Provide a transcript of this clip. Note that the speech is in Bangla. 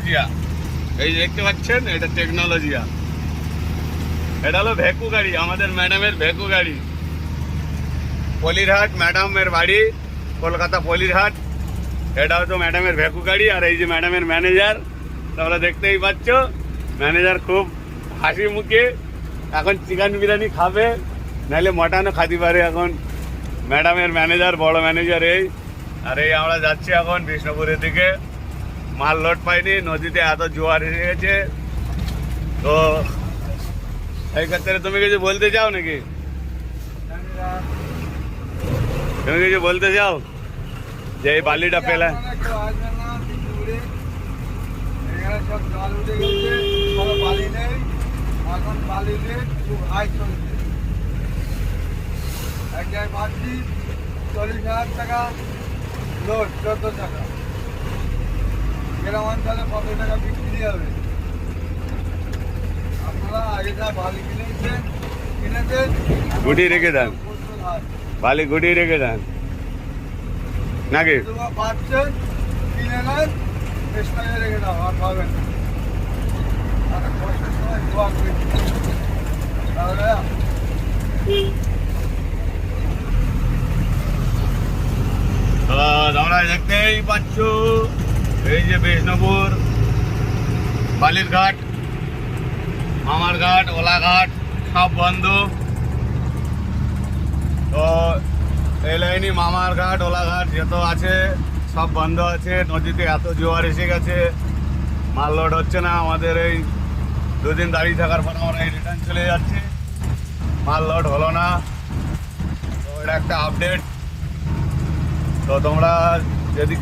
টেকনোলজিয়া। এই যে দেখতে পাচ্ছেন, এটা টেকনোলজিয়া। এটা হলো ভেকু গাড়ি, আমাদের ম্যাডামের ভেকু গাড়ি। পলিরহাট ম্যাডামের বাড়ি, কলকাতা পলিরহাট। এটা হতো ম্যাডামের ভেকু গাড়ি। আর এই যে ম্যাডামের ম্যানেজার, তোমরা দেখতেই পাচ্ছ, ম্যানেজার খুব হাসি মুখে এখন চিকেন বিরিয়ানি খাবে, নাহলে মটনও খাতে পারে। এখন ম্যাডামের ম্যানেজার, বড় ম্যানেজার এই। আর এই আমরা যাচ্ছি এখন বিষ্ণুপুরের দিকে। মাল লোড পাইনি, নদীতে এত জোয়ার এসে গেছে। তো এই ক্ষেত্রে তুমি কিছু বলতে চাও নাকি? তুমি কিছু বলতে চাও যে এই বালিটা পেলা? সব জল উঠে গেছে, কোনো বালি নেই। এখন বালি নেই, খুব হাই চলছে। এক জায়গায় পাচ্ছি 40,000 টাকা লোড, 14 টাকা। গ্রাম অঞ্চলে কত টাকা বিক্রি হবে? আপনারা আগে যা বালি কিনেছেন গুটিয়ে রেখে দেন, বালি গুটিয়ে রেখে দেন নাকি? পাচ্ছেন, কিনে নেন, স্টাইলে রেখে দাও, আর পাবেন না। কষ্টের সময় দোয়া করে তাহলে তোমরা দেখতেই পাচ্ছ, এই যে বিষ্ণুপুর বালির ঘাট, মামার ঘাট, ওলা ঘাট সব বন্ধ। তো এই লাইনে মামার ঘাট, ওলা ঘাট যত আছে সব বন্ধ আছে। নদীতে এত জোয়ার এসে গেছে, মাল লোড হচ্ছে না। আমাদের এই দুদিন দাঁড়িয়ে থাকার পর আমরা এই রিটার্ন চলে যাচ্ছি, মাল লোড হলো না। তো এটা একটা আপডেট। তো তোমরা যদি